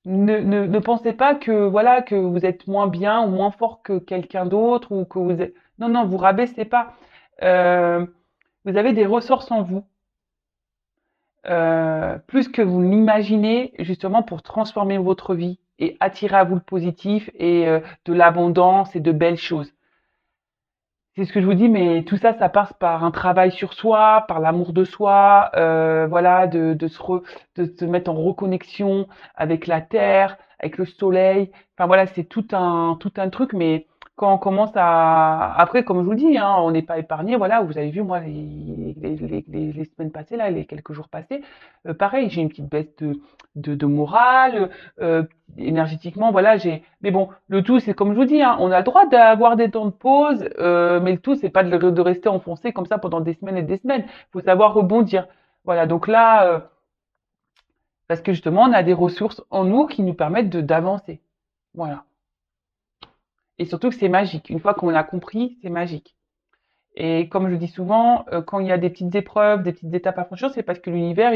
Ne pensez pas que voilà que vous êtes moins bien ou moins fort que quelqu'un d'autre ou que vous êtes... Non, non, vous rabaissez pas. Euh, vous avez des ressources en vous, plus que vous l'imaginez, justement pour transformer votre vie et attirer à vous le positif et de l'abondance et de belles choses. C'est ce que je vous dis, mais tout ça, ça passe par un travail sur soi, par l'amour de soi, voilà, de se mettre en reconnexion avec la terre, avec le soleil. Enfin voilà, c'est tout un truc, mais quand on commence à, après, comme je vous dis, hein, on n'est pas épargné. Voilà, vous avez vu, moi, les semaines passées là, les quelques jours passés, pareil, j'ai une petite baisse de morale, euh, énergétiquement, voilà, mais bon, le tout, c'est comme je vous dis, hein, on a le droit d'avoir des temps de pause, mais le tout, c'est pas de rester enfoncé comme ça pendant des semaines et des semaines. Il faut savoir rebondir. Voilà, donc là, parce que justement, on a des ressources en nous qui nous permettent d'avancer. Voilà. Et surtout que c'est magique. Une fois qu'on a compris, c'est magique. Et comme je dis souvent, quand il y a des petites épreuves, des petites étapes à franchir, c'est parce que l'univers,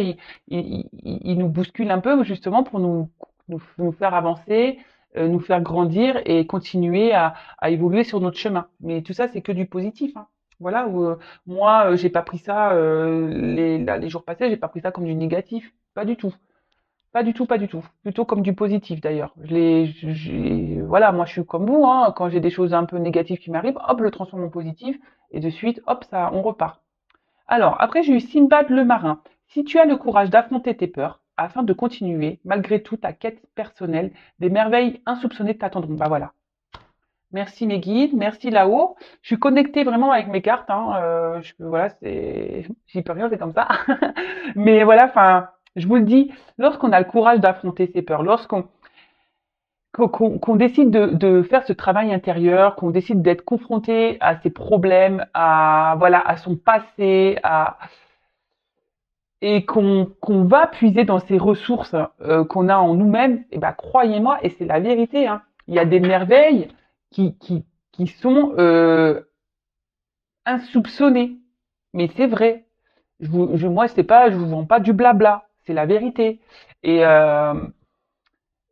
il nous bouscule un peu justement pour nous faire avancer, nous faire grandir et continuer à évoluer sur notre chemin. Mais tout ça, c'est que du positif, hein. Voilà, moi, j'ai pas pris ça, les jours passés, j'ai pas pris ça comme du négatif. Pas du tout. Pas du tout, pas du tout. Plutôt comme du positif d'ailleurs. Voilà, moi je suis comme vous, hein. Quand j'ai des choses un peu négatives qui m'arrivent, hop, je le transforme en positif et de suite, hop, ça, on repart. Alors, après, j'ai eu Simbad le marin. Si tu as le courage d'affronter tes peurs afin de continuer, malgré tout, ta quête personnelle, des merveilles insoupçonnées t'attendront. Bah voilà. Merci mes guides, merci là-haut. Je suis connectée vraiment avec mes cartes, hein. Voilà, j'y peux rien, c'est comme ça. Mais voilà, enfin, je vous le dis, lorsqu'on a le courage d'affronter ses peurs, qu'on décide de faire ce travail intérieur, qu'on décide d'être confronté à ses problèmes, à voilà, à son passé, et qu'on va puiser dans ces ressources qu'on a en nous-mêmes, et ben croyez-moi, et c'est la vérité, hein, il y a des merveilles qui sont insoupçonnées. Mais c'est vrai. Moi, c'est pas, je vous vends pas du blabla, c'est la vérité. Et, euh,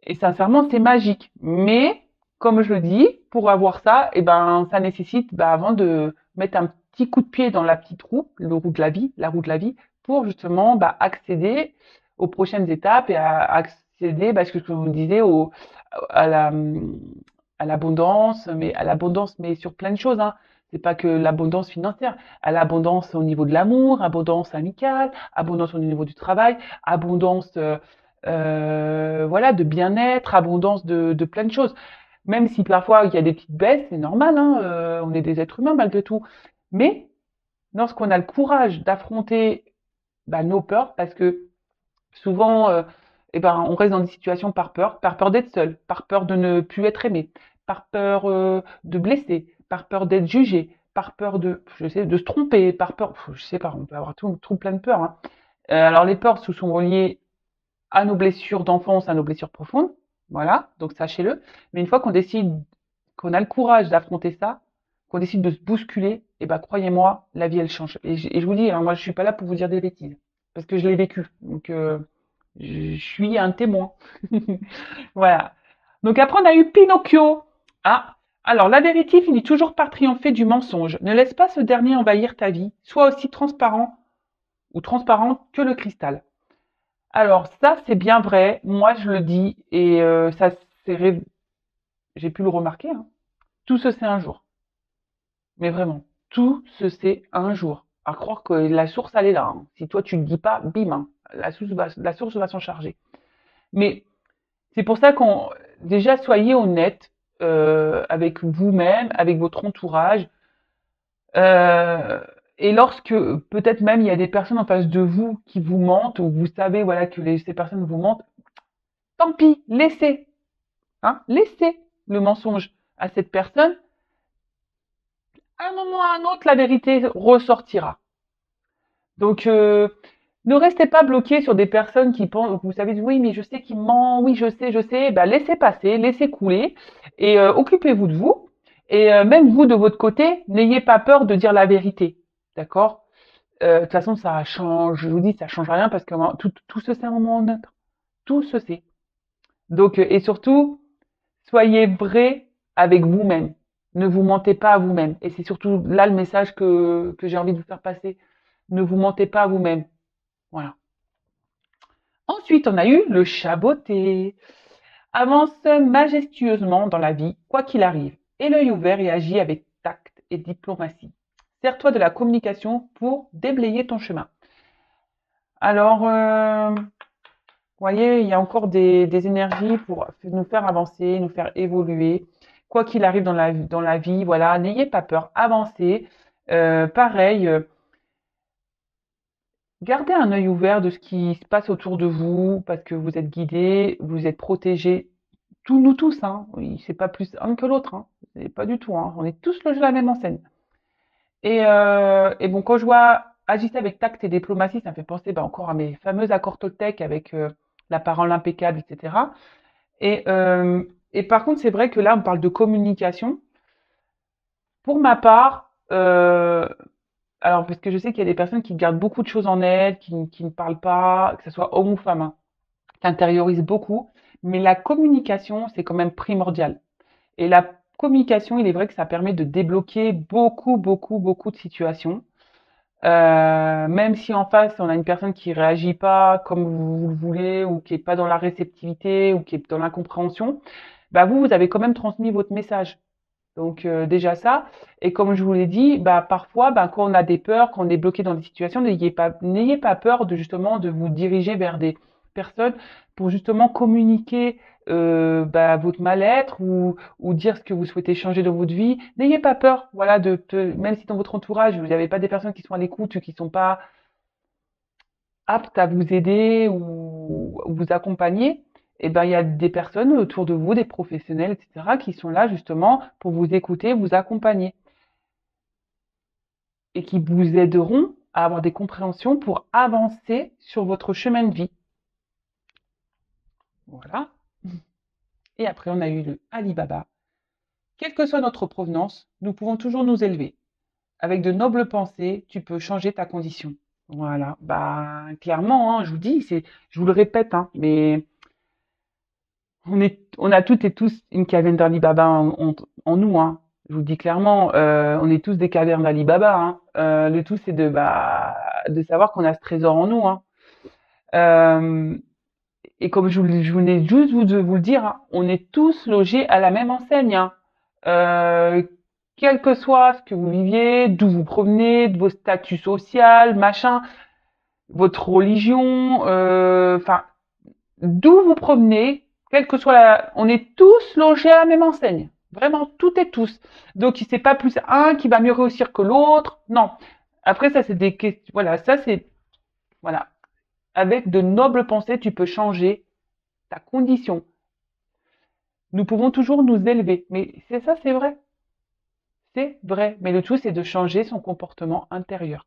et sincèrement, c'est magique. Mais, comme je le dis, pour avoir ça, eh ben, ça nécessite, bah, avant de mettre un petit coup de pied dans la petite roue, le roue de la vie, la roue de la vie, pour justement, bah, accéder aux prochaines étapes et à accéder, bah, ce que je vous disais, à la, à l'abondance, mais sur plein de choses, hein. C'est pas que l'abondance financière, à l'abondance au niveau de l'amour, abondance amicale, abondance au niveau du travail, abondance voilà, de bien-être, abondance de plein de choses. Même si parfois il y a des petites baisses, c'est normal, hein, on est des êtres humains malgré tout. Mais lorsqu'on a le courage d'affronter bah, nos peurs, parce que souvent, eh ben, on reste dans des situations par peur d'être seul, par peur de ne plus être aimé, par peur de blesser, par peur d'être jugé, par peur de, je sais, de se tromper, par peur, je sais pas, on peut avoir tout plein de peurs, hein. Alors les peurs se sont reliées à nos blessures d'enfance, à nos blessures profondes. Voilà, donc sachez-le. Mais une fois qu'on décide, qu'on a le courage d'affronter ça, qu'on décide de se bousculer, et ben croyez-moi, la vie elle change. Et je vous dis, hein, moi je suis pas là pour vous dire des bêtises, parce que je l'ai vécu. Donc je suis un témoin. Voilà. Donc après on a eu Pinocchio. Ah, alors la vérité finit toujours par triompher du mensonge. Ne laisse pas ce dernier envahir ta vie. Sois aussi transparent ou transparente que le cristal. Alors ça, c'est bien vrai. Moi, je le dis et ça, j'ai pu le remarquer, hein. Tout se sait un jour. Mais vraiment, tout se sait un jour. À croire que la source, elle est là, hein. Si toi, tu ne le dis pas, bim, hein, la source va s'en charger. Mais c'est pour ça qu'on, déjà, soyez honnête avec vous-même, avec votre entourage. Euh, et lorsque peut-être même il y a des personnes en face de vous qui vous mentent, ou vous savez voilà que ces personnes vous mentent, tant pis, laissez. Hein, laissez le mensonge à cette personne. À un moment ou à un autre, la vérité ressortira. Donc, ne restez pas bloqué sur des personnes qui pensent, vous savez, oui, mais je sais qu'il ment, oui, je sais. Ben, laissez passer, laissez couler et occupez-vous de vous. Et même vous, de votre côté, n'ayez pas peur de dire la vérité. D'accord? De toute façon, ça change, je vous dis, ça change rien parce que tout se sait à un moment ou à un autre. Tout se sait. Donc, et surtout, soyez vrai avec vous-même. Ne vous mentez pas à vous-même. Et c'est surtout là le message que j'ai envie de vous faire passer. Ne vous mentez pas à vous-même. Voilà. Ensuite, on a eu le chaboté. Avance majestueusement dans la vie, quoi qu'il arrive. Et l'œil ouvert et agis avec tact et diplomatie. Sers-toi de la communication pour déblayer ton chemin. Alors, voyez, il y a encore des énergies pour nous faire avancer, nous faire évoluer. Quoi qu'il arrive dans la vie, voilà, n'ayez pas peur, avancez. Pareil, gardez un œil ouvert de ce qui se passe autour de vous, parce que vous êtes guidés, vous êtes protégés. Nous tous, hein. Oui, c'est pas plus un que l'autre, hein. C'est pas du tout, hein. On est tous logés à la même enseigne. Et bon, quand je vois agissez avec tact et diplomatie, ça me fait penser bah, encore à mes fameux accords Toltec avec la parole impeccable, etc. Et, euh, et par contre, c'est vrai que là, on parle de communication. Pour ma part, alors parce que je sais qu'il y a des personnes qui gardent beaucoup de choses en elles, qui ne parlent pas, que ce soit homme ou femme, hein, qui intériorisent beaucoup, mais la communication, c'est quand même primordial. Et la communication, il est vrai que ça permet de débloquer beaucoup de situations. Même si en face, on a une personne qui réagit pas comme vous le voulez, ou qui est pas dans la réceptivité, ou qui est dans l'incompréhension, bah vous avez quand même transmis votre message. Donc déjà ça. Et comme je vous l'ai dit, bah parfois, bah, quand on a des peurs, quand on est bloqué dans des situations, n'ayez pas peur de justement de vous diriger vers des personnes pour justement communiquer bah, votre mal-être ou dire ce que vous souhaitez changer dans votre vie. N'ayez pas peur, voilà, même si dans votre entourage vous n'avez pas des personnes qui sont à l'écoute, qui sont pas aptes à vous aider ou vous accompagner, eh ben, il y a des personnes autour de vous, des professionnels, etc., qui sont là justement pour vous écouter, vous accompagner et qui vous aideront à avoir des compréhensions pour avancer sur votre chemin de vie. Voilà. Et après, on a eu le Alibaba. Quelle que soit notre provenance, nous pouvons toujours nous élever. Avec de nobles pensées, tu peux changer ta condition. Voilà. Bah, clairement, hein, je vous dis, je vous le répète, hein, mais on a toutes et tous une caverne d'Ali Baba en nous, hein. Je vous le dis clairement, on est tous des cavernes d'Ali Baba, hein. Le tout, c'est de savoir qu'on a ce trésor en nous, hein. Euh, et comme je venais juste de vous le dire, hein, on est tous logés à la même enseigne, hein. Euh, Quel que soit ce que vous viviez, d'où vous provenez, de vos statuts sociaux, machin, votre religion, enfin, d'où vous provenez, quelle que soit on est tous logés à la même enseigne. Vraiment, toutes et tous. Donc, c'est pas plus un qui va mieux réussir que l'autre. Non. Après, ça, c'est des questions. Voilà, ça, c'est, voilà. Avec de nobles pensées, tu peux changer ta condition. Nous pouvons toujours nous élever. Mais c'est ça, c'est vrai. C'est vrai. Mais le tout, c'est de changer son comportement intérieur.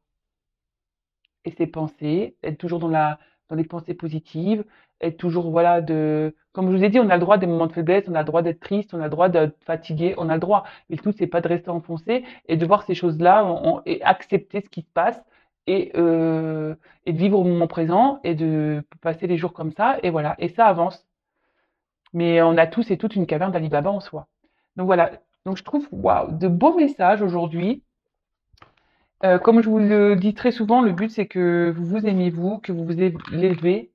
Et ses pensées, être toujours dans les pensées positives, être toujours, voilà, comme je vous ai dit, on a le droit des moments de faiblesse, on a le droit d'être triste, on a le droit d'être fatigué, on a le droit. Mais le tout, c'est pas de rester enfoncé et de voir ces choses-là et accepter ce qui se passe et de vivre au moment présent et de passer les jours comme ça et voilà. Et ça avance. Mais on a tous et toutes une caverne d'Alibaba en soi. Donc voilà. Donc je trouve, waouh, de beaux messages aujourd'hui. Comme je vous le dis très souvent, le but c'est que vous vous aimiez vous, que vous vous élevez,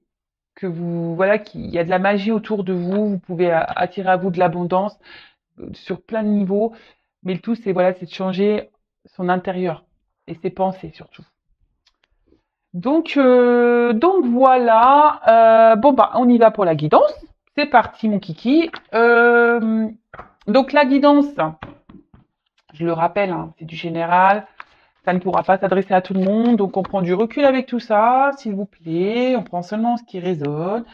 que vous voilà, qu'il y a de la magie autour de vous, vous pouvez attirer à vous de l'abondance sur plein de niveaux, mais le tout c'est voilà, c'est de changer son intérieur et ses pensées surtout. Donc voilà, bon bah on y va pour la guidance. C'est parti mon kiki. Donc la guidance, je le rappelle, hein, c'est du général. Ça ne pourra pas s'adresser à tout le monde, donc on prend du recul avec tout ça, s'il vous plaît. On prend seulement ce qui résonne.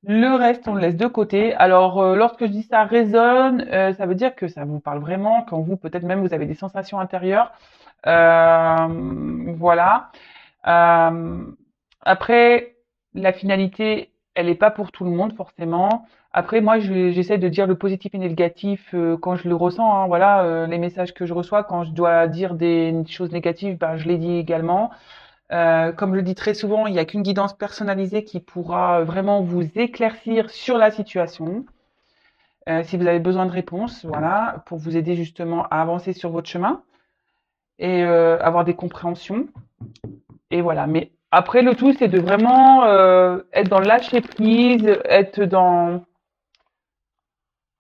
Le reste, on le laisse de côté. Alors, lorsque je dis ça résonne, ça veut dire que ça vous parle vraiment, quand vous, peut-être même, vous avez des sensations intérieures. Voilà. Euh, Après, la finalité, elle n'est pas pour tout le monde forcément. Après, moi, j'essaie de dire le positif et le négatif quand je le ressens, hein. Voilà, les messages que je reçois, quand je dois dire des choses négatives, ben, je les dis également. Comme je le dis très souvent, il n'y a qu'une guidance personnalisée qui pourra vraiment vous éclaircir sur la situation. Si vous avez besoin de réponses, voilà, pour vous aider justement à avancer sur votre chemin et avoir des compréhensions. Et voilà. Mais après, le tout, c'est de vraiment être dans le lâcher prise, être dans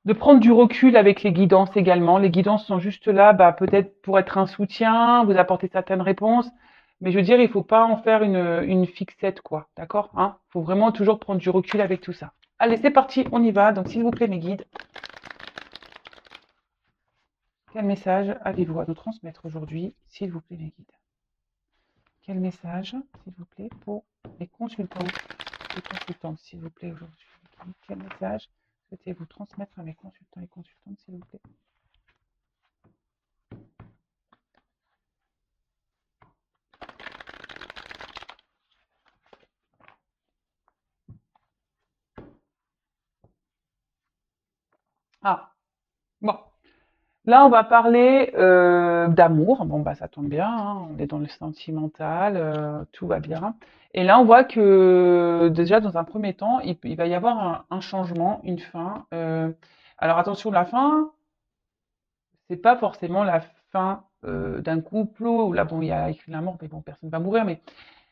de prendre du recul avec les guidances également. Les guidances sont juste là, bah, peut-être pour être un soutien, vous apporter certaines réponses. Mais je veux dire, il faut pas en faire une fixette, quoi. D'accord, hein? Faut vraiment toujours prendre du recul avec tout ça. Allez, c'est parti, on y va. Donc, s'il vous plaît, mes guides, quel message avez-vous à nous transmettre aujourd'hui, s'il vous plaît, mes guides? Quel message, s'il vous plaît, pour les consultants et consultantes, s'il vous plaît, aujourd'hui? Quel message souhaitez-vous transmettre à mes consultants et consultantes, s'il vous plaît? Ah, bon. Là, on va parler d'amour. Bon, bah, ça tombe bien, hein, on est dans le sentimental, tout va bien. Et là, on voit que déjà, dans un premier temps, il va y avoir un changement, une fin. Alors attention, la fin, c'est pas forcément la fin d'un couple où là, bon, il y a écrit la mort, mais bon, personne ne va mourir. Mais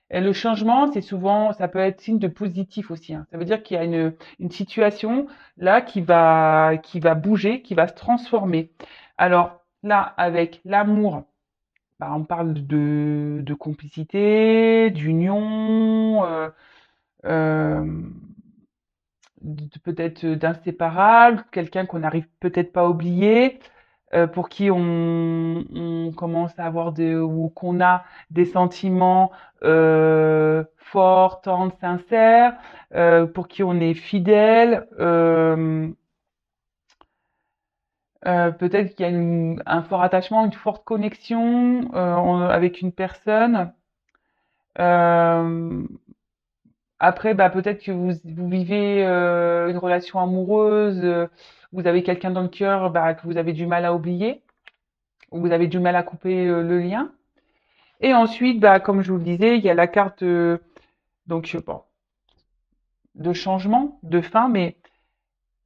le changement, c'est souvent, ça peut être signe de positif aussi, hein. Ça veut dire qu'il y a une situation là qui va bouger, qui va se transformer. Alors là, avec l'amour, bah, on parle de complicité, d'union, euh, peut-être d'inséparable, quelqu'un qu'on n'arrive peut-être pas à oublier, pour qui on commence à avoir ou qu'on a des sentiments forts, tendres, sincères, pour qui on est fidèle. Peut-être qu'il y a un fort attachement, une forte connexion avec une personne. Euh, Après, bah, peut-être que vous vivez une relation amoureuse, vous avez quelqu'un dans le cœur bah, que vous avez du mal à oublier, ou vous avez du mal à couper le lien. Et ensuite, bah, comme je vous le disais, il y a la carte bon, de changement, de fin, mais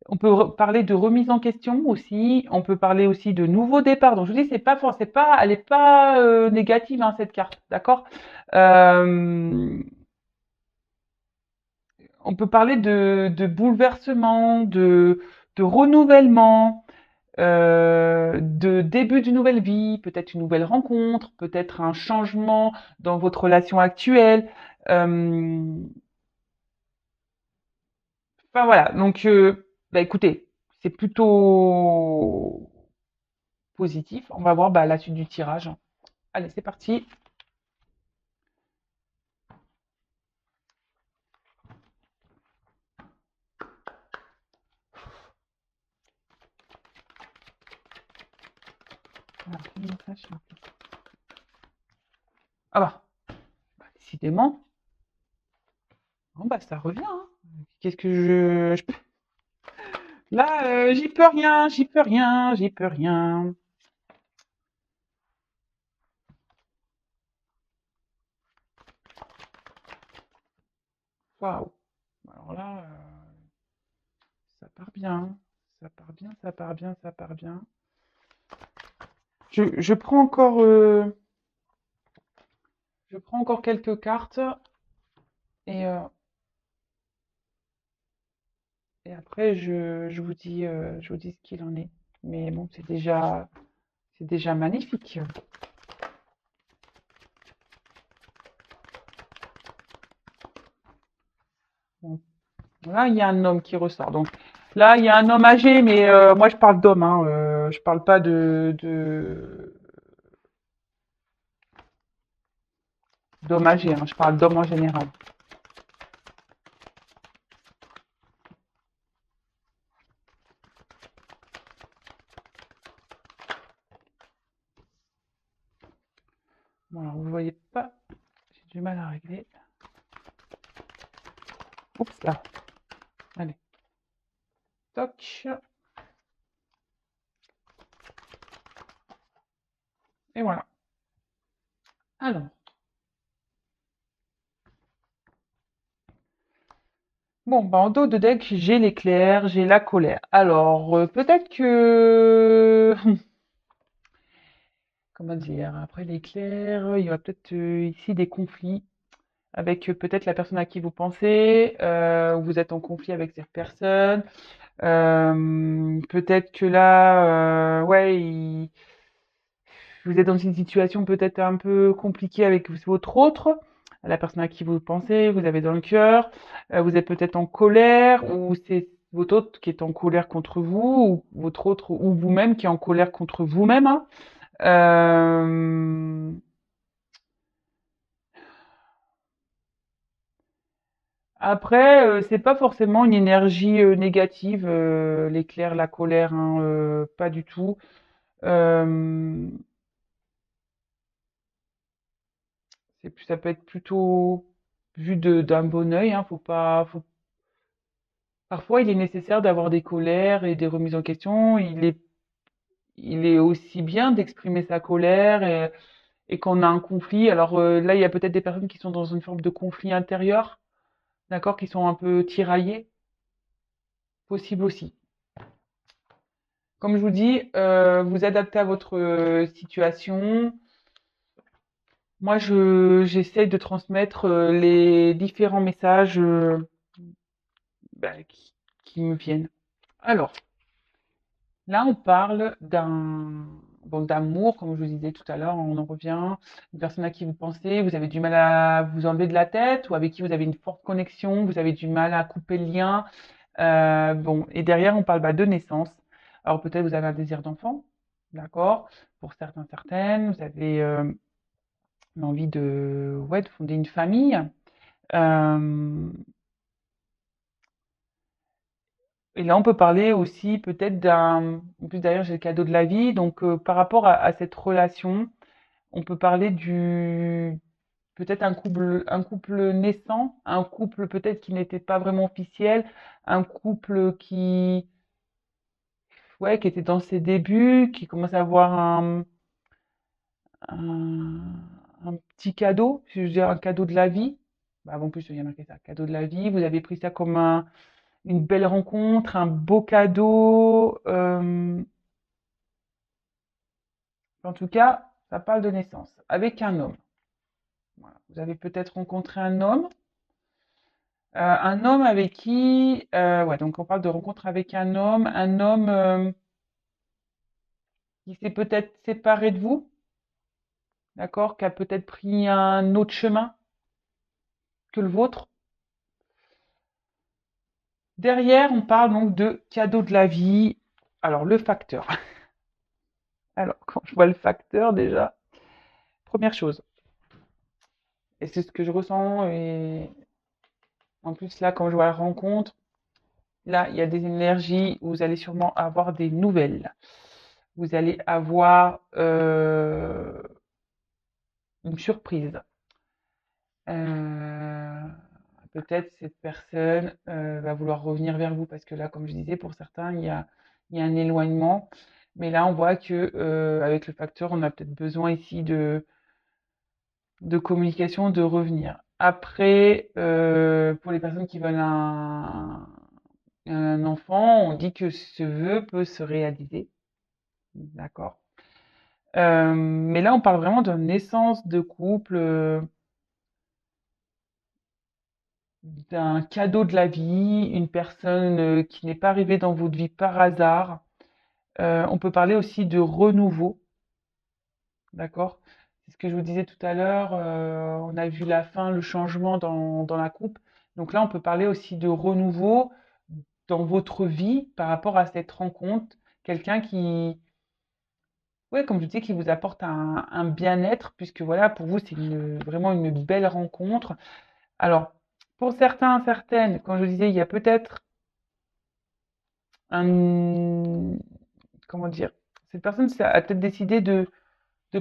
on peut parler de remise en question aussi. On peut parler aussi de nouveau départ. Donc je vous dis, c'est pas, elle n'est pas négative hein, cette carte, d'accord. Euh, on peut parler de bouleversement, de renouvellement, de début d'une nouvelle vie, peut-être une nouvelle rencontre, peut-être un changement dans votre relation actuelle. Euh, Enfin voilà, donc bah, écoutez, c'est plutôt positif. On va voir bah, la suite du tirage. Allez, c'est parti. Alors, quel message, s'il vous plaît. Ah bah, décidément. Bon bah ça revient, hein. Qu'est-ce que Là, j'y peux rien, j'y peux rien, j'y peux rien. Waouh. Alors là, ça part bien. Ça part bien, ça part bien, ça part bien. Je prends encore, je prends encore quelques cartes et, euh, et après je vous dis ce qu'il en est. Mais bon, c'est déjà magnifique. Bon, là, il y a un homme qui ressort. Donc là, il y a un homme âgé, mais moi je parle d'homme, hein, je parle pas d'homme âgé, hein, je parle d'homme en général. Bon, alors, vous voyez pas, j'ai du mal à régler. Oups là, allez, toc. Et voilà. Alors, Bon, bah, en dos de deck, j'ai l'éclair, j'ai la colère. Alors, peut-être que... Comment dire? Après l'éclair, il y aura peut-être ici des conflits avec peut-être la personne à qui vous pensez, vous êtes en conflit avec cette personne. Peut-être que là, ouais, vous êtes dans une situation peut-être un peu compliquée avec votre autre, la personne à qui vous pensez, vous avez dans le cœur. Vous êtes peut-être en colère, ou c'est votre autre qui est en colère contre vous, ou votre autre, ou vous-même qui est en colère contre vous-même, hein. Euh, Après, c'est pas forcément une énergie négative, l'éclair, la colère, hein, pas du tout. Euh, ça peut être plutôt vu d'un bon œil, hein, faut pas, parfois il est nécessaire d'avoir des colères et des remises en question. Il est aussi bien d'exprimer sa colère et qu'on a un conflit. Alors là, il y a peut-être des personnes qui sont dans une forme de conflit intérieur, d'accord, qui sont un peu tiraillées, possible aussi. Comme je vous dis, vous adaptez à votre situation. Moi, j'essaye de transmettre les différents messages bah, qui me viennent. Alors, là, on parle bon, d'amour, comme je vous disais tout à l'heure, on en revient. Une personne à qui vous pensez, vous avez du mal à vous enlever de la tête, ou avec qui vous avez une forte connexion, vous avez du mal à couper le lien. Bon, et derrière, on parle bah, de naissance. Alors peut-être vous avez un désir d'enfant, d'accord? Pour certains, certaines, vous avez l'envie de, ouais, de fonder une famille. Euh, et là, on peut parler aussi peut-être en plus d'ailleurs, j'ai le cadeau de la vie, donc par rapport à cette relation, on peut parler peut-être un couple naissant, un couple peut-être qui n'était pas vraiment officiel, un couple ouais, qui était dans ses débuts, qui commence à avoir un, un petit cadeau, si je veux dire un cadeau de la vie. Bah, en plus, il y a marqué ça, cadeau de la vie. Vous avez pris ça comme une belle rencontre, un beau cadeau. En tout cas, ça parle de naissance avec un homme. Voilà. Vous avez peut-être rencontré un homme avec qui, ouais, donc on parle de rencontre avec un homme qui s'est peut-être séparé de vous, d'accord, qui a peut-être pris un autre chemin que le vôtre. Derrière, on parle donc de cadeau de la vie. Alors, le facteur. Alors, quand je vois le facteur, déjà, première chose, et c'est ce que je ressens, et en plus, là, quand je vois la rencontre, là, il y a des énergies où vous allez sûrement avoir des nouvelles. Vous allez avoir une surprise. Euh, Peut-être cette personne va vouloir revenir vers vous parce que là, comme je disais, pour certains, il y a un éloignement. Mais là, on voit que avec le facteur, on a peut-être besoin ici de communication, de revenir. Après, pour les personnes qui veulent un enfant, on dit que ce vœu peut se réaliser. D'accord. Mais là, on parle vraiment de naissance de couple, d'un cadeau de la vie, une personne qui n'est pas arrivée dans votre vie par hasard. On peut parler aussi de renouveau, d'accord? C'est ce que je vous disais tout à l'heure, on a vu la fin, le changement dans la coupe. Donc là, on peut parler aussi de renouveau dans votre vie par rapport à cette rencontre. Quelqu'un qui, ouais, comme je disais, qui vous apporte un bien-être, puisque voilà, pour vous, c'est vraiment une belle rencontre. Alors, pour certains, certaines, quand je disais, il y a peut-être un, comment dire, cette personne a peut-être décidé de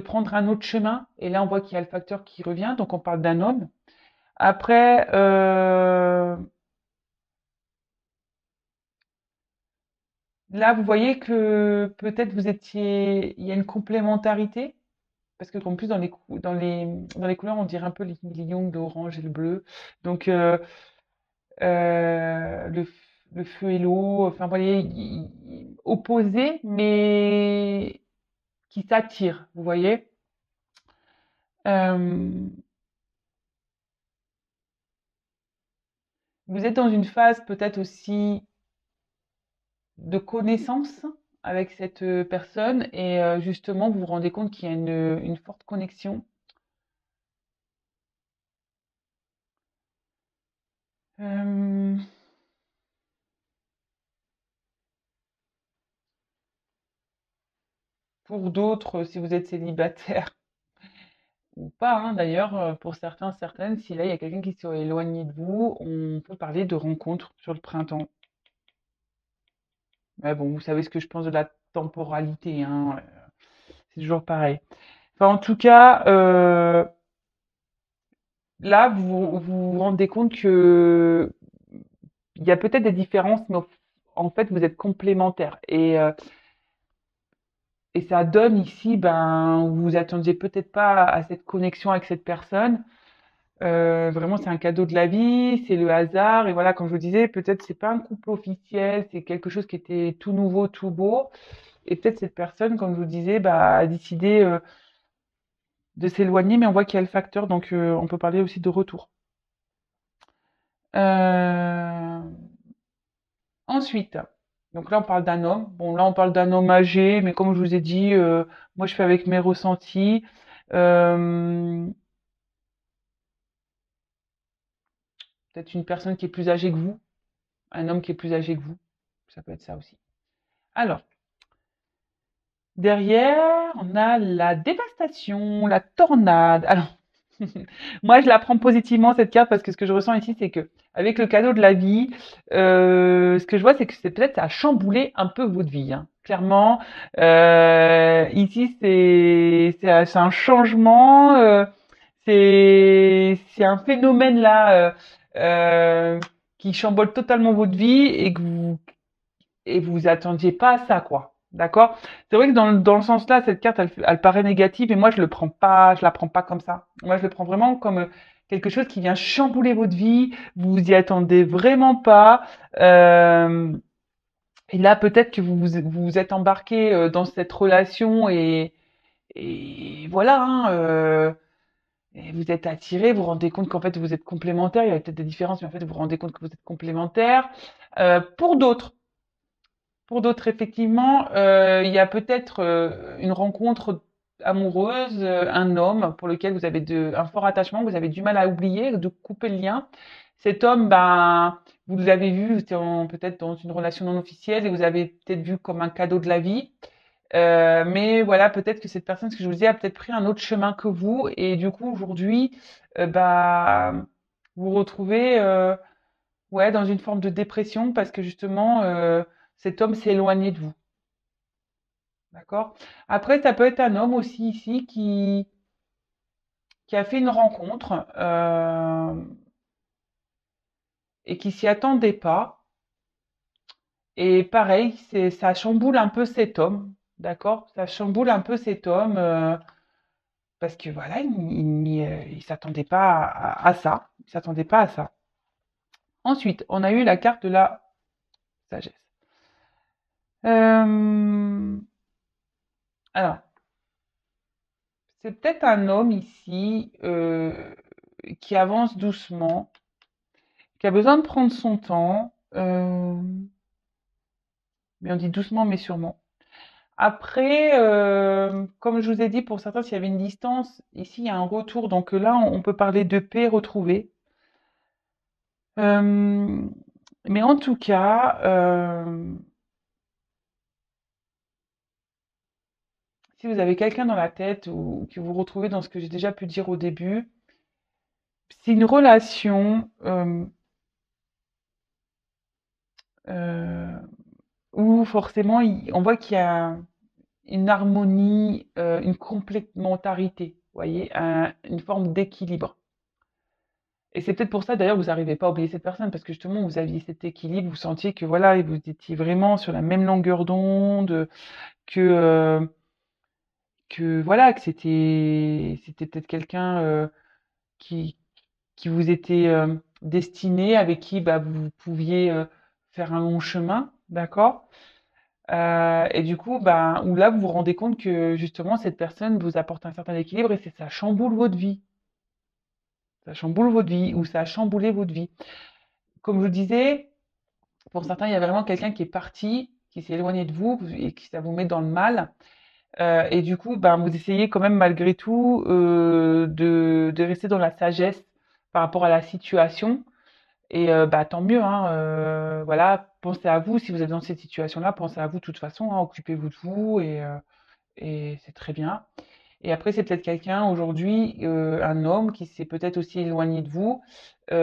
prendre un autre chemin, et là, on voit qu'il y a le facteur qui revient, donc on parle d'un homme. Après, là, vous voyez que peut-être il y a une complémentarité, parce que en plus dans les couleurs, on dirait un peu les lignes d'orange et le bleu. Donc, le feu et l'eau, enfin, vous voyez, opposés, mais qui s'attirent, vous voyez. Euh, Vous êtes dans une phase peut-être aussi de connaissance avec cette personne et justement vous vous rendez compte qu'il y a une forte connexion. Euh, pour d'autres, si vous êtes célibataire ou pas, hein, d'ailleurs, pour certains, certaines, si là il y a quelqu'un qui s'est éloigné de vous, on peut parler de rencontre sur le printemps. Mais bon, vous savez ce que je pense de la temporalité, hein, c'est toujours pareil. Enfin, en tout cas, là, vous rendez compte que il y a peut-être des différences, mais en fait, vous êtes complémentaires. Et ça donne ici, ben, vous vous attendiez peut-être pas à cette connexion avec cette personne. Vraiment, c'est un cadeau de la vie, c'est le hasard. Et voilà, comme je vous disais, peut-être c'est pas un couple officiel, c'est quelque chose qui était tout nouveau, tout beau. Et peut-être cette personne, comme je vous disais, bah, a décidé de s'éloigner, mais on voit qu'il y a le facteur, donc on peut parler aussi de retour. Euh, Ensuite, donc là on parle d'un homme. Bon, là on parle d'un homme âgé, mais comme je vous ai dit, moi je fais avec mes ressentis. Euh, Peut-être une personne qui est plus âgée que vous, un homme qui est plus âgé que vous, ça peut être ça aussi. Alors, derrière, on a la dévastation, la tornade. Alors, moi, je la prends positivement cette carte parce que ce que je ressens ici, c'est que avec le cadeau de la vie, ce que je vois, c'est que c'est peut-être ça a chamboulé un peu votre vie, hein. Clairement, ici, c'est un changement, c'est un phénomène là qui chamboule totalement votre vie et vous attendiez pas à ça, quoi. D'accord? C'est vrai que dans le sens là, cette carte, elle paraît négative et moi, je la prends pas comme ça. Moi, je le prends vraiment comme quelque chose qui vient chambouler votre vie. Vous vous y attendez vraiment pas. Euh, et là, peut-être que vous vous êtes embarqué dans cette relation et voilà, hein, et vous êtes attiré, vous vous rendez compte qu'en fait, vous êtes complémentaires. Il y a peut-être des différences, mais en fait, vous vous rendez compte que vous êtes complémentaires. Pour d'autres, effectivement, il y a peut-être une rencontre amoureuse, un homme pour lequel vous avez un fort attachement, vous avez du mal à oublier, de couper le lien. Cet homme, ben, vous l'avez vu, vous étiez peut-être dans une relation non officielle et vous avez peut-être vu comme un cadeau de la vie. Mais voilà, peut-être que cette personne, ce que je vous disais, a peut-être pris un autre chemin que vous et du coup aujourd'hui, bah, vous vous retrouvez ouais, dans une forme de dépression parce que justement, cet homme s'est éloigné de vous. D'accord? Après, ça peut être un homme aussi ici qui a fait une rencontre et qui s'y attendait pas. Et pareil, ça chamboule un peu cet homme. D'accord? Ça chamboule un peu cet homme parce que voilà, il s'attendait pas à ça. Il s'attendait pas à ça. Ensuite, on a eu la carte de la sagesse. Euh, alors, c'est peut-être un homme ici qui avance doucement, qui a besoin de prendre son temps, mais on dit doucement mais sûrement. Après, comme je vous ai dit, pour certains, s'il y avait une distance, ici il y a un retour, donc là on peut parler de paix retrouvée. Euh, mais en tout cas, si vous avez quelqu'un dans la tête ou que vous retrouvez dans ce que j'ai déjà pu dire au début, c'est une relation euh, où forcément on voit qu'il y a une harmonie, une complémentarité, vous voyez, une forme d'équilibre. Et c'est peut-être pour ça d'ailleurs que vous n'arrivez pas à oublier cette personne, parce que justement vous aviez cet équilibre, vous sentiez que voilà, vous étiez vraiment sur la même longueur d'onde, que, euh, que voilà, que c'était peut-être quelqu'un qui, qui vous était destiné, avec qui bah, vous pouviez faire un long chemin, d'accord? Et du coup, bah, où là, vous vous rendez compte que justement, cette personne vous apporte un certain équilibre et ça chamboule votre vie. Ça chamboule votre vie ou ça a chamboulé votre vie. Comme je vous disais, pour certains, il y a vraiment quelqu'un qui est parti, qui s'est éloigné de vous et qui ça vous met dans le mal. Et du coup, ben, vous essayez quand même malgré tout de rester dans la sagesse par rapport à la situation. Et bah, tant mieux, hein, voilà, pensez à vous. Si vous êtes dans cette situation-là, pensez à vous de toute façon, hein, occupez-vous de vous et c'est très bien. Et après, c'est peut-être quelqu'un aujourd'hui, un homme qui s'est peut-être aussi éloigné de vous, qui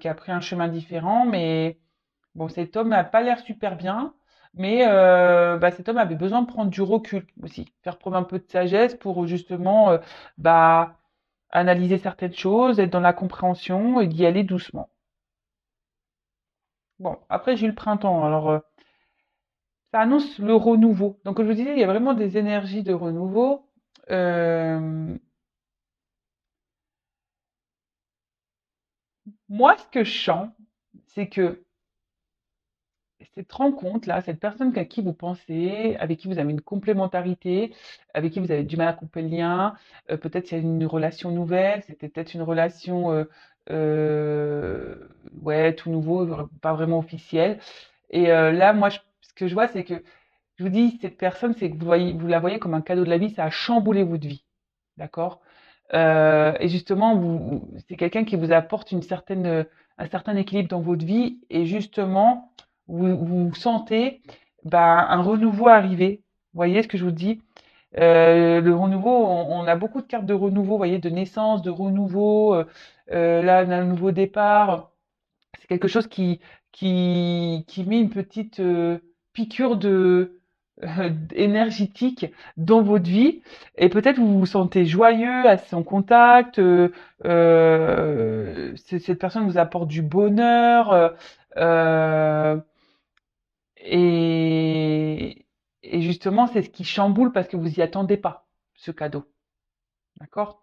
a pris un chemin différent, mais bon, cet homme n'a pas l'air super bien, mais bah, cet homme avait besoin de prendre du recul aussi, faire preuve un peu de sagesse pour justement bah, analyser certaines choses, être dans la compréhension et d'y aller doucement. Bon, après j'ai eu le printemps, alors ça annonce le renouveau. Donc comme je vous disais, il y a vraiment des énergies de renouveau. Euh, Moi, ce que je sens, c'est que cette rencontre-là, cette personne à qui vous pensez, avec qui vous avez une complémentarité, avec qui vous avez du mal à couper le lien, peut-être c'est une relation nouvelle, c'était peut-être une relation euh, ouais, tout nouveau, pas vraiment officielle. Et là, moi, ce que je vois, c'est que je vous dis, cette personne, c'est que vous la voyez comme un cadeau de la vie, ça a chamboulé votre vie. D'accord? Et justement, c'est quelqu'un qui vous apporte un certain équilibre dans votre vie et justement, vous sentez bah, un renouveau arriver. Vous voyez ce que je vous dis? Le renouveau, on a beaucoup de cartes de renouveau, vous voyez, de naissance, de renouveau, là, d'un nouveau départ. C'est quelque chose qui met une petite piqûre énergétique dans votre vie. Et peut-être vous vous sentez joyeux à son contact. Cette personne vous apporte du bonheur. Euh, et, et justement, c'est ce qui chamboule parce que vous y attendez pas, ce cadeau. D'accord?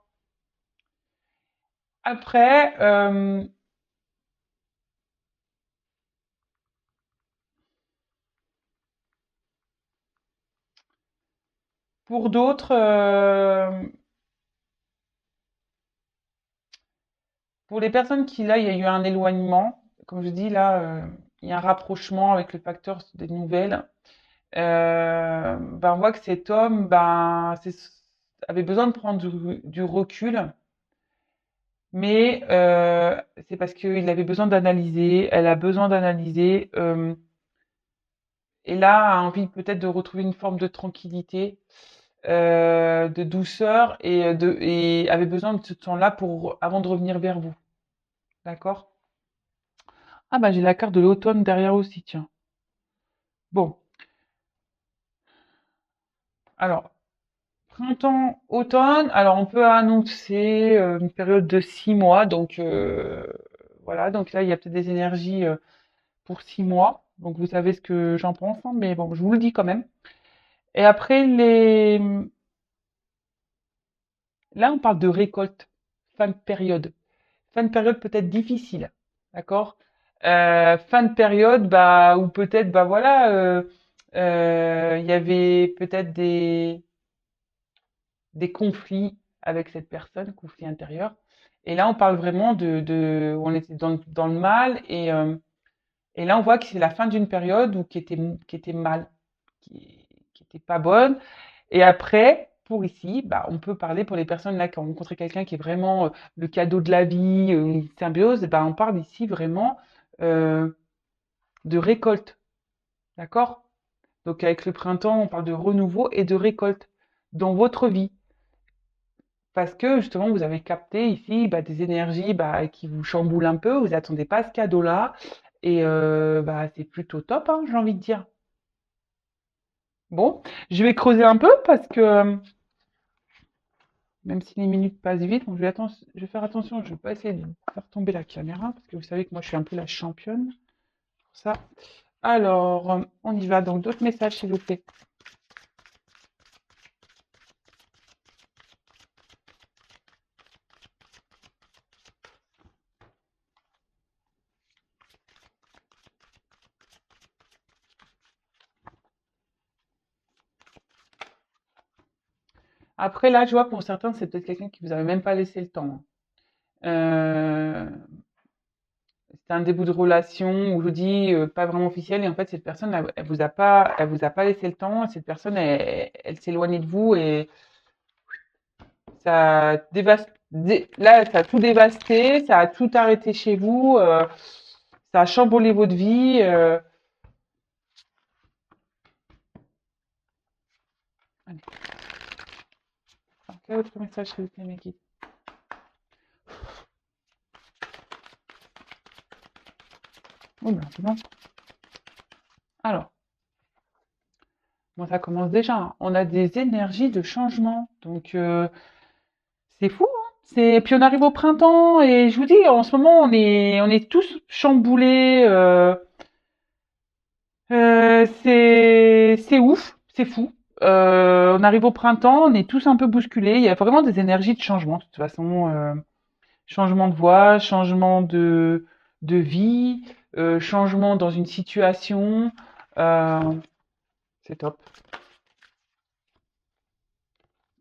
Après, pour d'autres, pour les personnes qui, là, il y a eu un éloignement, comme je dis, là, il y a un rapprochement avec le facteur des nouvelles. Ben, on voit que cet homme, ben, avait besoin de prendre du recul, mais c'est parce qu'il avait besoin d'analyser, elle a besoin d'analyser, et là, a envie peut-être de retrouver une forme de tranquillité, de douceur, et avait besoin de ce temps-là avant de revenir vers vous. D'accord? Ah bah j'ai la carte de l'automne derrière aussi, tiens. Bon, alors, printemps, automne, alors on peut annoncer une période de 6 mois, donc voilà, donc là il y a peut-être des énergies pour 6 mois, donc vous savez ce que j'en pense, hein, mais bon, je vous le dis quand même. Et après, là on parle de récolte, fin de période. Fin de période peut-être difficile, d'accord? Fin de période, bah, ou peut-être, bah voilà, il y avait peut-être des conflits avec cette personne, conflits intérieurs. Et là, on parle vraiment on était dans le mal et là, on voit que c'est la fin d'une période qui était mal, qui était pas bonne. Et après, pour ici, bah, on peut parler pour les personnes là qui ont rencontré quelqu'un qui est vraiment le cadeau de la vie, une symbiose, bah, on parle ici vraiment euh, de récolte, d'accord? Donc avec le printemps, on parle de renouveau et de récolte dans votre vie. Parce que justement, vous avez capté ici bah, des énergies bah, qui vous chamboulent un peu, vous attendez pas ce cadeau-là, et bah, c'est plutôt top, hein, j'ai envie de dire. Bon, je vais creuser un peu parce que même si les minutes passent vite, bon, je vais faire attention, je ne vais pas essayer de faire tomber la caméra parce que vous savez que moi je suis un peu la championne pour ça. Alors, on y va, donc d'autres messages s'il vous plaît. Après, là, je vois pour certains, c'est peut-être quelqu'un qui vous avait même pas laissé le temps, hein. C'est un début de relation où je vous dis pas vraiment officiel et en fait cette personne elle vous a pas laissé le temps. Cette personne elle s'est éloignée de vous et ça dévaste. Là, ça a tout dévasté, ça a tout arrêté chez vous, ça a chamboulé votre vie. Allez, alors, quel autre message s'il vous plaît, mes guides? Oh ben, c'est bon. Alors, bon, ça commence déjà, hein. On a des énergies de changement, donc c'est fou, hein. Puis on arrive au printemps et je vous dis, en ce moment, on est tous chamboulés. C'est ouf, c'est fou. On arrive au printemps, on est tous un peu bousculés. Il y a vraiment des énergies de changement, de toute façon. Changement de voix, changement de vie, changement dans une situation. Euh, c'est top.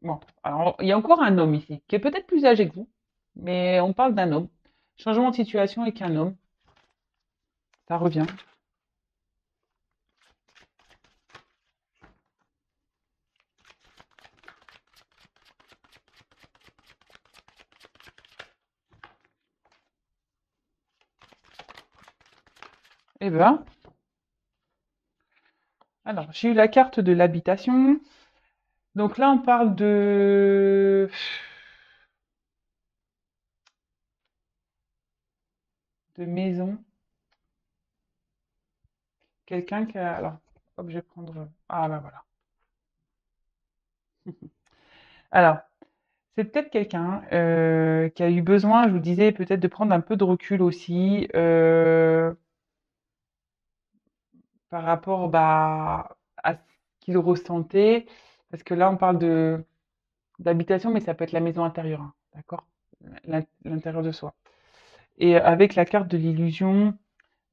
Bon, alors il y a encore un homme ici, qui est peut-être plus âgé que vous, mais on parle d'un homme. Changement de situation avec un homme, ça revient. Eh ben, alors j'ai eu la carte de l'habitation. Donc là, on parle de maison. Quelqu'un qui a... Alors, hop, je vais prendre... Ah, bah voilà. Alors, c'est peut-être quelqu'un qui a eu besoin, je vous disais, peut-être de prendre un peu de recul aussi par rapport bah, à ce qu'il ressentait. Parce que là, on parle de d'habitation, mais ça peut être la maison intérieure, hein, d'accord? L'intérieur de soi. Et avec la carte de l'illusion,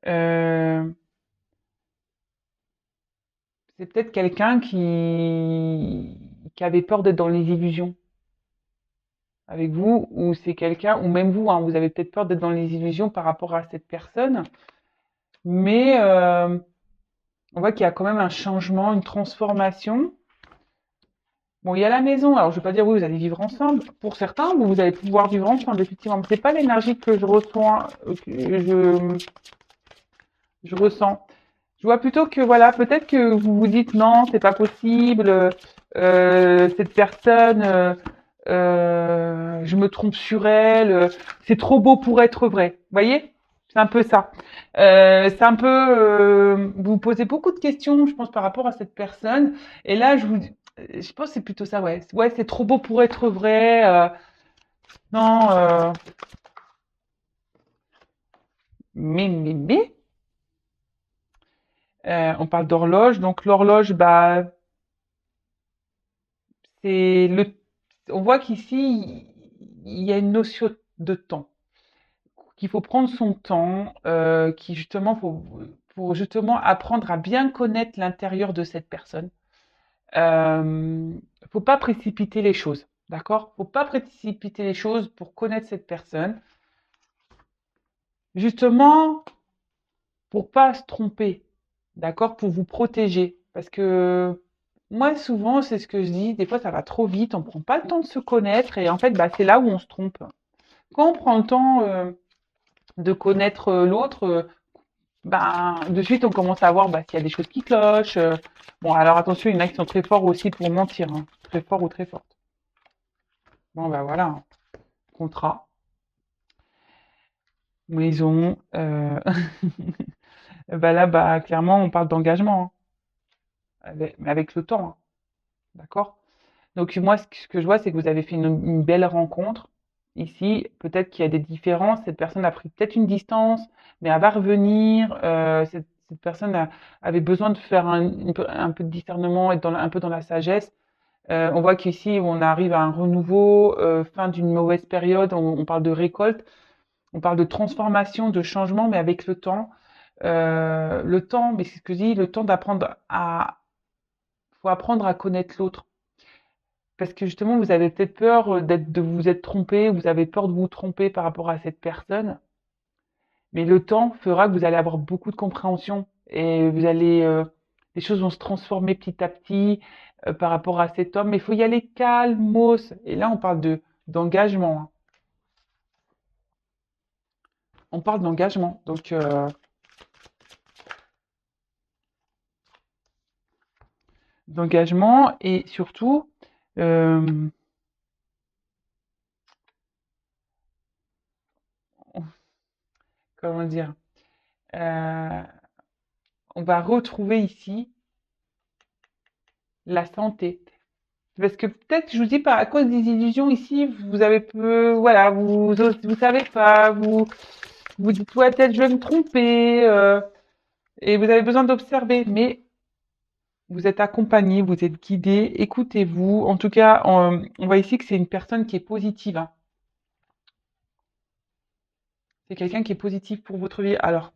euh, c'est peut-être quelqu'un qui avait peur d'être dans les illusions avec vous, ou c'est quelqu'un, ou même vous, hein, vous avez peut-être peur d'être dans les illusions par rapport à cette personne, mais on voit qu'il y a quand même un changement, une transformation. Bon, il y a la maison, alors je ne vais pas dire oui, vous allez vivre ensemble. Pour certains, vous allez pouvoir vivre ensemble, effectivement. Mais c'est pas l'énergie que je reçois, je ressens. Je vois plutôt que voilà, peut-être que vous vous dites non, c'est pas possible, cette personne, je me trompe sur elle, c'est trop beau pour être vrai. Vous voyez? C'est un peu ça. C'est un peu, vous vous posez beaucoup de questions, je pense, par rapport à cette personne. Et là, je pense que c'est plutôt ça, ouais. Ouais, c'est trop beau pour être vrai. Non, mais, on parle d'horloge. Donc l'horloge, bah, c'est le on voit qu'ici, il y a une notion de temps, qu'il faut prendre son temps, qui justement pour justement apprendre à bien connaître l'intérieur de cette personne. Faut pas précipiter les choses, d'accord? Faut pas précipiter les choses pour connaître cette personne. Justement, pour pas se tromper, d'accord? Pour vous protéger. Parce que moi, souvent, c'est ce que je dis, des fois, ça va trop vite, on prend pas le temps de se connaître et en fait, bah, c'est là où on se trompe. Quand on prend le temps de connaître l'autre, ben, de suite, on commence à voir bah, s'il y a des choses qui clochent. Bon, alors attention, il y en a qui sont très forts aussi pour mentir, hein. Très forts ou très fortes. Bon, bah voilà, hein. Contrat, maison. Bah là, bah, clairement, on parle d'engagement, hein, mais avec le temps, hein, d'accord? Donc moi, ce que je vois, c'est que vous avez fait une belle rencontre. Ici, peut-être qu'il y a des différences. Cette personne a pris peut-être une distance, mais elle va revenir. Cette personne avait besoin de faire un peu de discernement, être un peu dans la sagesse. On voit qu'ici, on arrive à un renouveau, fin d'une mauvaise période. On parle de récolte, on parle de transformation, de changement, mais avec le temps. Le temps, mais c'est ce que je dis, le temps d'apprendre à, faut apprendre à connaître l'autre. parce que justement, vous avez peut-être peur de vous être trompé, vous avez peur de vous tromper par rapport à cette personne, mais le temps fera que vous allez avoir beaucoup de compréhension et les choses vont se transformer petit à petit par rapport à cet homme. Mais il faut y aller calmos. Et là, on parle d'engagement, hein. On parle d'engagement. Donc, d'engagement et surtout, euh, comment dire, euh, on va retrouver ici la santé. Parce que peut-être, je vous dis pas, à cause des illusions ici, vous avez peu, voilà, vous savez pas, vous dites, ouais, peut-être je vais me tromper, et vous avez besoin d'observer, mais vous êtes accompagné, vous êtes guidé, écoutez-vous. En tout cas, on voit ici que c'est une personne qui est positive, hein. C'est quelqu'un qui est positif pour votre vie. Alors,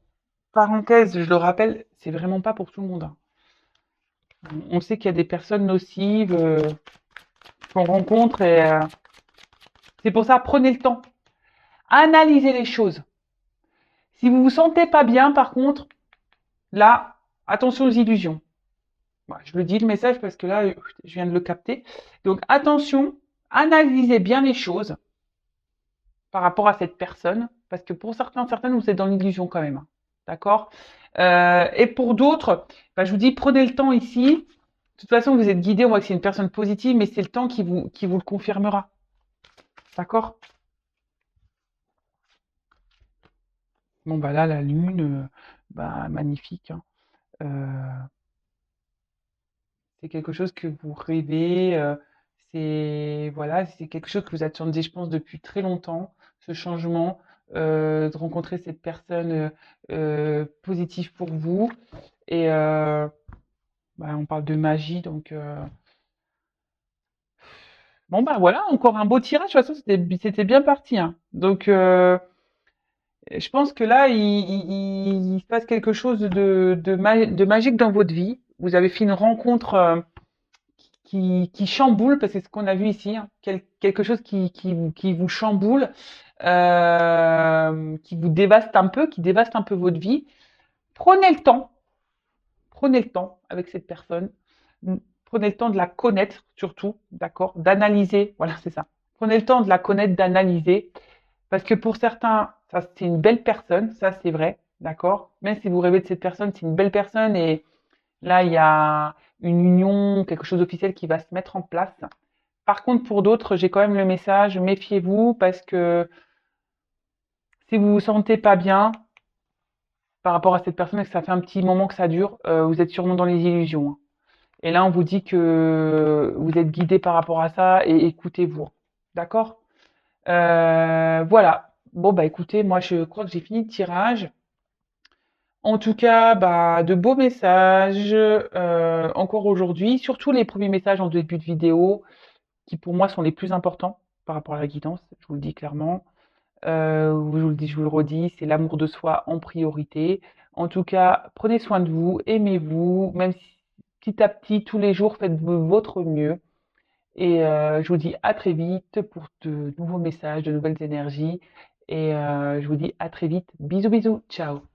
parenthèse, je le rappelle, c'est vraiment pas pour tout le monde, hein. On sait qu'il y a des personnes nocives qu'on rencontre et c'est pour ça, prenez le temps. Analysez les choses. Si vous vous sentez pas bien, par contre, là, attention aux illusions. Voilà, je le dis le message parce que là, je viens de le capter. Donc attention, analysez bien les choses par rapport à cette personne, parce que pour certains, certaines, vous êtes dans l'illusion quand même, hein. D'accord. Et pour d'autres, bah, je vous dis, prenez le temps ici. De toute façon, vous êtes guidé, on voit que c'est une personne positive, mais c'est le temps qui vous le confirmera. D'accord. Bon, bah là, la lune, bah, magnifique, hein. Euh, C'est quelque chose que vous rêvez, c'est voilà, c'est quelque chose que vous attendiez, je pense, depuis très longtemps, ce changement, de rencontrer cette personne, positive pour vous et bah, on parle de magie donc bon, bah, voilà, encore un beau tirage. De toute façon, c'était bien parti, hein. Donc je pense que là, il se passe quelque chose de magique dans votre vie. Vous avez fait une rencontre, qui chamboule, parce que c'est ce qu'on a vu ici, hein, quelque chose qui vous chamboule, qui vous dévaste un peu, qui dévaste un peu votre vie. Prenez le temps, prenez le temps avec cette personne, prenez le temps de la connaître surtout, d'accord, d'analyser, voilà, c'est ça. Prenez le temps de la connaître, d'analyser, parce que pour certains, ça c'est une belle personne, ça c'est vrai, d'accord. Même si vous rêvez de cette personne, c'est une belle personne et là il y a une union, quelque chose d'officiel qui va se mettre en place. Par contre, pour d'autres, j'ai quand même le message, méfiez-vous parce que si vous vous sentez pas bien par rapport à cette personne et que ça fait un petit moment que ça dure, vous êtes sûrement dans les illusions, hein. Et là, on vous dit que vous êtes guidé par rapport à ça et écoutez-vous. D'accord. Voilà. Bon, bah écoutez, moi je crois que j'ai fini le tirage. En tout cas, bah, de beaux messages encore aujourd'hui, surtout les premiers messages en début de vidéo, qui pour moi sont les plus importants par rapport à la guidance, je vous le dis clairement. Je vous le dis, je vous le redis, c'est l'amour de soi en priorité. En tout cas, prenez soin de vous, aimez-vous, même si petit à petit, tous les jours, faites votre mieux. Et je vous dis à très vite pour de nouveaux messages, de nouvelles énergies. Et je vous dis à très vite. Bisous, bisous. Ciao.